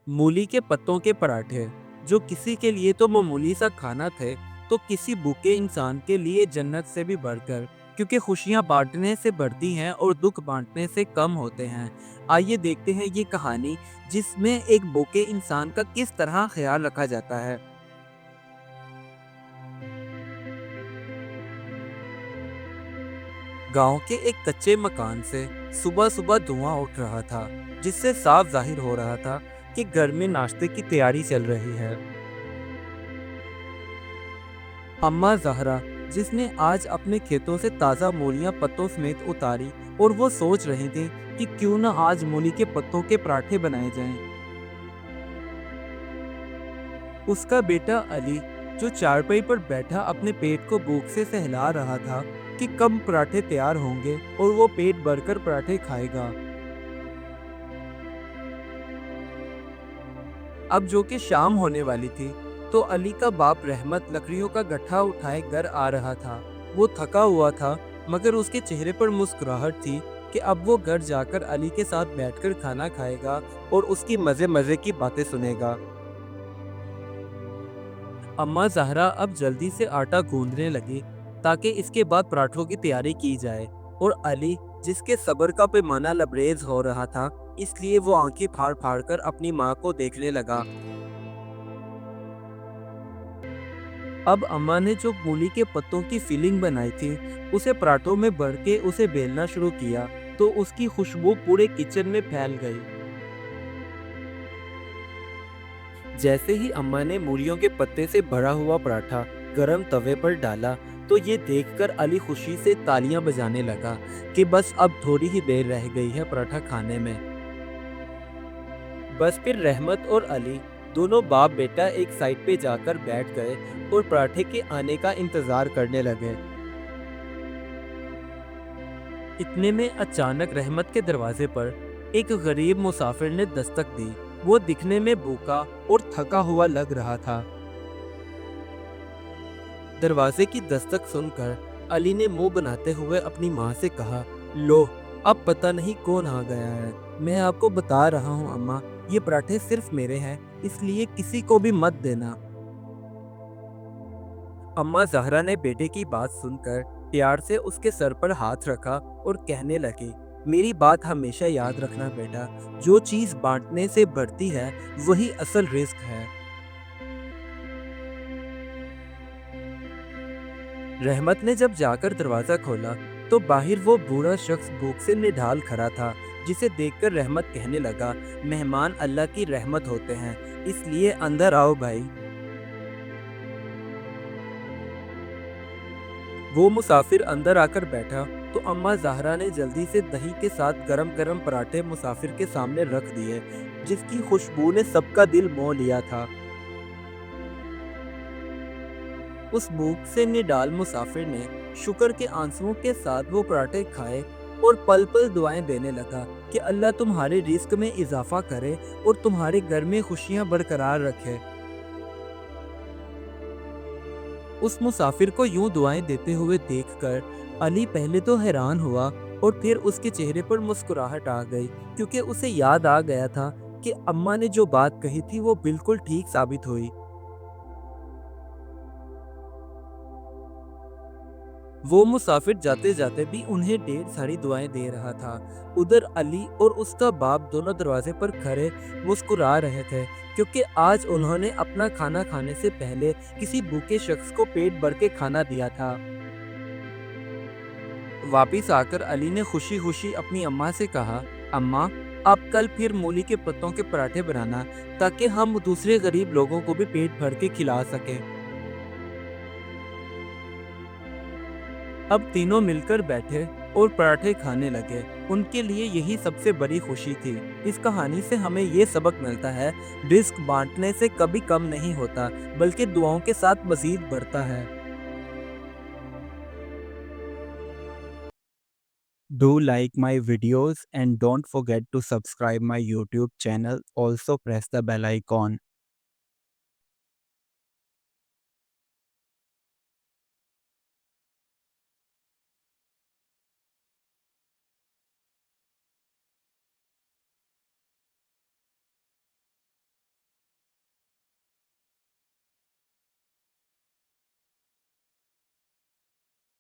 मूली के पत्तों के पराठे, जो किसी के लिए तो मामूली सा खाना थे, तो किसी भूखे इंसान के लिए जन्नत से भी बढ़कर, क्योंकि खुशियां बांटने से बढ़ती हैं और दुख बांटने से कम होते हैं। आइए देखते हैं ये कहानी, जिसमें एक भूखे इंसान का किस तरह ख्याल रखा जाता है। गांव के एक कच्चे मकान से सुबह सुबह धुआं उठ रहा था, जिससे साफ जाहिर हो रहा था कि घर में नाश्ते की तैयारी चल रही है। अम्मा ज़हरा, जिसने आज अपने खेतों से ताज़ा मूलियाँ पत्तों समेत उतारी, और वो सोच रही थी कि क्यों ना आज मूली के पत्तों के पराठे बनाए जाएं। उसका बेटा अली, जो चारपाई पर बैठा अपने पेट को भूख से सहला रहा था कि कब पराठे तैयार होंगे और वो पेट भरकर पराठे खाएगा। अब जो कि शाम होने वाली थी, तो अली का बाप रहमत लकड़ियों का गट्ठा उठाए घर आ रहा था। वो थका हुआ था, मगर उसके चेहरे पर मुस्कुराहट थी कि अब वो घर जाकर अली के साथ बैठकर खाना खाएगा और उसकी मजे मजे की बातें सुनेगा। अम्मा ज़हरा अब जल्दी से आटा गूंदने लगी, ताकि इसके बाद पराठों की तैयारी की जाए। और अली, जिसके सब्र का पैमाना लबरेज हो रहा था, इसलिए वो आंखें फाड़ फाड़ कर अपनी माँ को देखने लगा। अब अम्मा ने जो मूली के पत्तों की फिलिंग बनाई थी, उसे पराठों में भर के उसे बेलना शुरू किया, तो उसकी खुशबू पूरे किचन में फैल गई। जैसे ही अम्मा ने मूलियों के पत्ते से भरा हुआ पराठा गरम तवे पर डाला, तो ये देखकर अली खुशी से तालियां बजाने लगा कि बस अब थोड़ी ही देर रह गई है पराठा खाने में। बस फिर रहमत और अली, दोनों बाप बेटा एक साइड पे जाकर बैठ गए और पराठे के आने का इंतजार करने लगे। इतने में अचानक रहमत के दरवाजे पर एक गरीब मुसाफिर ने दस्तक दी। वो दिखने में भूखा और थका हुआ लग रहा था। दरवाजे की दस्तक सुनकर अली ने मुंह बनाते हुए अपनी माँ से कहा, लो, अब पता नहीं कौन आ गया है। मैं आपको बता रहा हूँ अम्मा, ये पराठे सिर्फ मेरे हैं, इसलिए किसी को भी मत देना। अम्मा ज़हरा ने बेटे की बात सुनकर प्यार से उसके सर पर हाथ रखा और कहने लगी, मेरी बात हमेशा याद रखना बेटा, जो चीज़ बांटने से बढ़ती है, वही असल रिस्क है। रहमत ने जब जाकर दरवाज़ा खोला, तो बाहर वो बूढ़ा शख्स भूख से निढाल खड़ा था, जिसे देखकर रहमत कहने लगा, मेहमान अल्लाह की रहमत होते हैं, इसलिए अंदर आओ भाई। वो मुसाफिर अंदर आकर बैठा, तो अम्मा ज़हरा ने जल्दी से दही के साथ गरम गरम पराठे मुसाफिर के सामने रख दिए, जिसकी खुशबू ने सबका दिल मोह लिया था। उस भूख से निडाल मुसाफिर ने शुक्र के आंसुओं के साथ वो पराठे खाए और पल पल दुआएं देने लगा कि अल्लाह तुम्हारे रिस्क में इजाफा करे और तुम्हारे घर में खुशियां बरकरार रखे। उस मुसाफिर को यूं दुआएं देते हुए देखकर अली पहले तो हैरान हुआ, और फिर उसके चेहरे पर मुस्कुराहट आ गई, क्योंकि उसे याद आ गया था कि अम्मा ने जो बात कही थी वो बिल्कुल ठीक साबित हुई। वो मुसाफिर जाते जाते भी उन्हें ढेर सारी दुआएं दे रहा था। उधर अली और उसका बाप दोनों दरवाजे पर खड़े मुस्कुरा रहे थे, क्योंकि आज उन्होंने अपना खाना खाने से पहले किसी भूखे शख्स को पेट भर के खाना दिया था। वापिस आकर अली ने खुशी खुशी अपनी अम्मा से कहा, अम्मा, आप कल फिर मूली के पत्तों के पराठे बनाना, ताकि हम दूसरे गरीब लोगों को भी पेट भर के खिला सकें। अब तीनों मिलकर बैठे और पराठे खाने लगे। उनके लिए यही सबसे बड़ी खुशी थी। इस कहानी से हमें ये सबक मिलता है, रिस्क बांटने से कभी कम नहीं होता, बल्कि दुआओं के साथ मजीद बढ़ता है। Do like my videos and don't forget to subscribe my YouTube channel. Also press the bell icon.